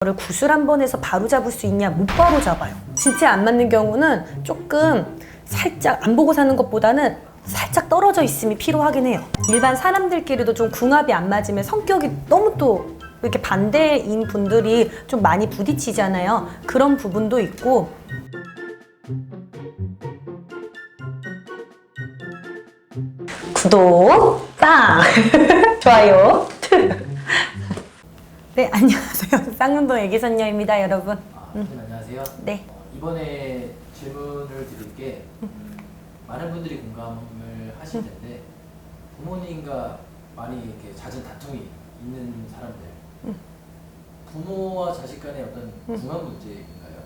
를 구슬 한 번 해서 바로 잡을 수 있냐? 못 바로 잡아요. 진짜 안 맞는 경우는 조금 살짝 안 보고 사는 것보다는 살짝 떨어져 있음이 필요하긴 해요. 일반 사람들끼리도 좀 궁합이 안 맞으면 성격이 너무 또 이렇게 반대인 분들이 좀 많이 부딪히잖아요. 그런 부분도 있고, 구독, 빵! 좋아요. 네, 안녕하세요. 쌍문동 애기선녀입니다, 여러분. 안녕하세요. 네. 이번에 질문을 드릴게 많은 분들이 공감을 하실 텐데 부모님과 많이 이렇게 잦은 다툼이 있는 사람들, 부모와 자식 간의 어떤 궁합 문제인가요?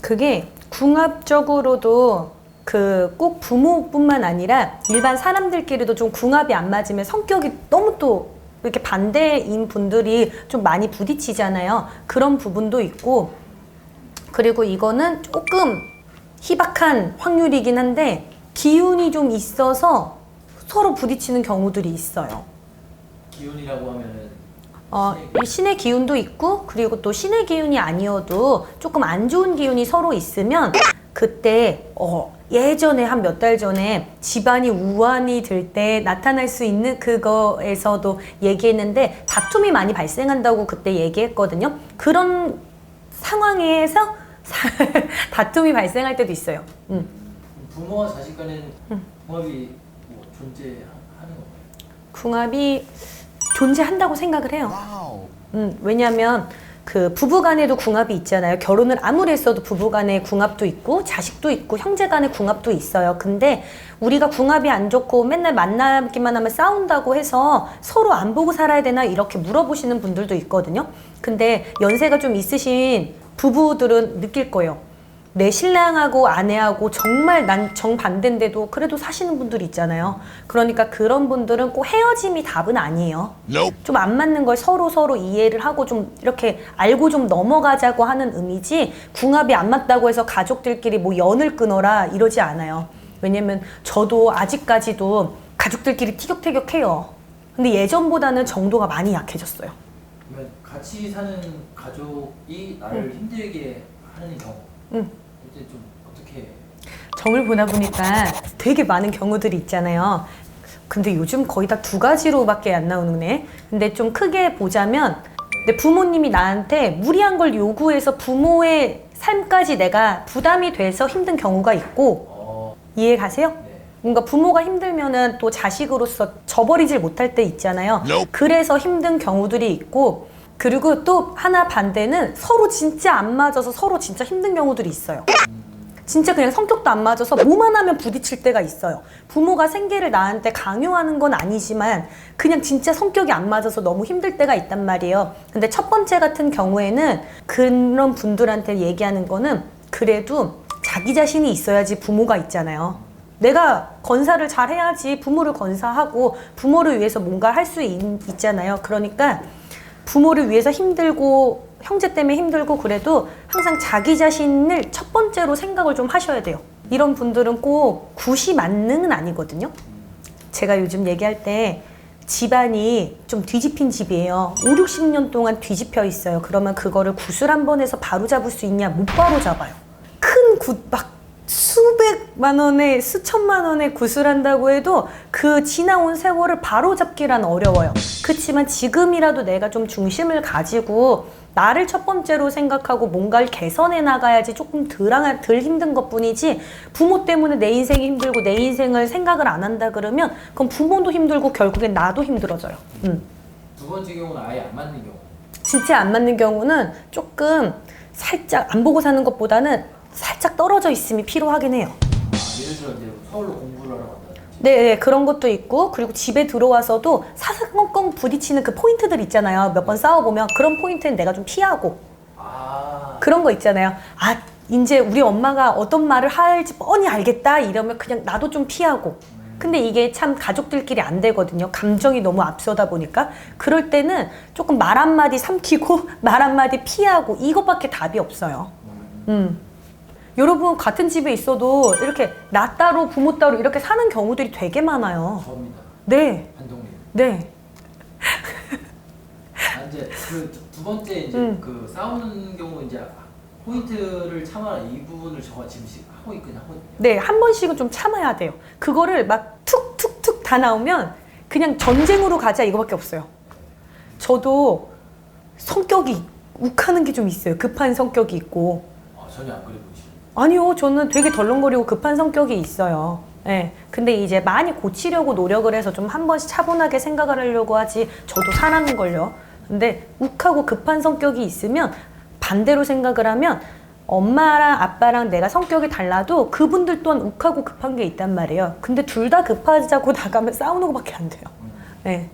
그게 궁합적으로도 꼭 부모뿐만 아니라 일반 사람들끼리도 좀 궁합이 안 맞으면 성격이 너무 또 이렇게 반대인 분들이 좀 많이 부딪히잖아요. 그런 부분도 있고, 그리고 이거는 조금 희박한 확률이긴 한데 기운이 좀 있어서 서로 부딪히는 경우들이 있어요. 기운이라고 하면은 신의 기운도 있고, 그리고 또 신의 기운이 아니어도 조금 안 좋은 기운이 서로 있으면 그때 예전에 한 몇 달 전에 집안이 우환이 될 때 나타날 수 있는 그거에서도 얘기했는데 다툼이 많이 발생한다고 그때 얘기했거든요. 그런 상황에서 다툼이 발생할 때도 있어요. 부모와 자식 간의 궁합이 뭐 존재하는 건가요? 궁합이 존재한다고 생각을 해요. 왜냐하면 부부 간에도 궁합이 있잖아요. 결혼을 아무리 했어도 부부 간에 궁합도 있고 자식도 있고 형제 간의 궁합도 있어요. 근데 우리가 궁합이 안 좋고 맨날 만나기만 하면 싸운다고 해서 서로 안 보고 살아야 되나 이렇게 물어보시는 분들도 있거든요. 근데 연세가 좀 있으신 부부들은 느낄 거예요. 내 신랑하고 아내하고 정말 난 정반대인데도 그래도 사시는 분들이 있잖아요. 그러니까 그런 분들은 꼭 헤어짐이 답은 아니에요. 좀 안 맞는 걸 서로 이해를 하고 좀 이렇게 알고 좀 넘어가자고 하는 의미지, 궁합이 안 맞다고 해서 가족들끼리 뭐 연을 끊어라 이러지 않아요. 왜냐면 저도 아직까지도 가족들끼리 티격태격해요. 근데 예전보다는 정도가 많이 약해졌어요. 그러면 같이 사는 가족이 나를 힘들게 하는 경우 이제 좀 어떻게? 점을 보다 보니까 되게 많은 경우들이 있잖아요. 근데 요즘 거의 다 두 가지로밖에 안 나오네. 근데 좀 크게 보자면 내 부모님이 나한테 무리한 걸 요구해서 부모의 삶까지 내가 부담이 돼서 힘든 경우가 있고, 이해 가세요? 네. 뭔가 부모가 힘들면은 또 자식으로서 저버리질 못할 때 있잖아요. 그래서 힘든 경우들이 있고, 그리고 또 하나 반대는 서로 진짜 안 맞아서 서로 진짜 힘든 경우들이 있어요. 진짜 그냥 성격도 안 맞아서 뭐만 하면 부딪힐 때가 있어요. 부모가 생계를 나한테 강요하는 건 아니지만 그냥 진짜 성격이 안 맞아서 너무 힘들 때가 있단 말이에요. 근데 첫 번째 같은 경우에는 그런 분들한테 얘기하는 거는 그래도 자기 자신이 있어야지 부모가 있잖아요. 내가 건사를 잘 해야지 부모를 건사하고 부모를 위해서 뭔가 할 수 있잖아요. 그러니까 부모를 위해서 힘들고 형제 때문에 힘들고 그래도 항상 자기 자신을 첫 번째로 생각을 좀 하셔야 돼요. 이런 분들은 꼭 굿이 만능은 아니거든요. 제가 요즘 얘기할 때 집안이 좀 뒤집힌 집이에요. 5, 60년 동안 뒤집혀 있어요. 그러면 그거를 굿을 한 번 해서 바로 잡을 수 있냐? 못 바로 잡아요. 큰 굿, 막 수백만 원에 수천만 원에 굿을 한다고 해도 그 지나온 세월을 바로 잡기란 어려워요. 그렇지만 지금이라도 내가 좀 중심을 가지고 나를 첫 번째로 생각하고 뭔가를 개선해 나가야지 조금 덜 힘든 것 뿐이지, 부모 때문에 내 인생이 힘들고 내 인생을 생각을 안 한다 그러면 그럼 부모도 힘들고 결국엔 나도 힘들어져요. 두 번째 경우는 아예 안 맞는 경우. 진짜 안 맞는 경우는 조금 살짝 안 보고 사는 것보다는 살짝 떨어져 있음이 필요하긴 해요. 예를 들어 이제 서울로 공부를 하러 간다든지. 네, 그런 것도 있고, 그리고 집에 들어와서도 사사건건 부딪히는 그 포인트들 있잖아요. 몇 번 싸워보면 그런 포인트는 내가 좀 피하고, 그런 거 있잖아요. 이제 우리 엄마가 어떤 말을 할지 뻔히 알겠다 이러면 그냥 나도 좀 피하고. 근데 이게 참 가족들끼리 안 되거든요. 감정이 너무 앞서다 보니까. 그럴 때는 조금 말 한마디 삼키고 말 한마디 피하고, 이것밖에 답이 없어요. 여러분 같은 집에 있어도 이렇게 나 따로 부모 따로 이렇게 사는 경우들이 되게 많아요. 저입니다. 네. 한동님. 네. 나는 이제 그 두 번째 이제 그 싸우는 경우 이제 포인트를 참아라 이 부분을 저가 지금 하고 있긴 하거든요. 네, 한 번씩은 좀 참아야 돼요. 그거를 막 툭툭툭 다 나오면 그냥 전쟁으로 가자 이거밖에 없어요. 저도 성격이 욱하는 게 좀 있어요. 급한 성격이 있고. 전혀 안 그래 보이시죠? 아니요, 저는 되게 덜렁거리고 급한 성격이 있어요. 네, 근데 이제 많이 고치려고 노력을 해서 좀 한 번씩 차분하게 생각을 하려고 하지. 저도 사람인걸요. 근데 욱하고 급한 성격이 있으면 반대로 생각을 하면 엄마랑 아빠랑 내가 성격이 달라도 그분들 또한 욱하고 급한 게 있단 말이에요. 근데 둘 다 급하자고 나가면 싸우는 것밖에 안 돼요. 네.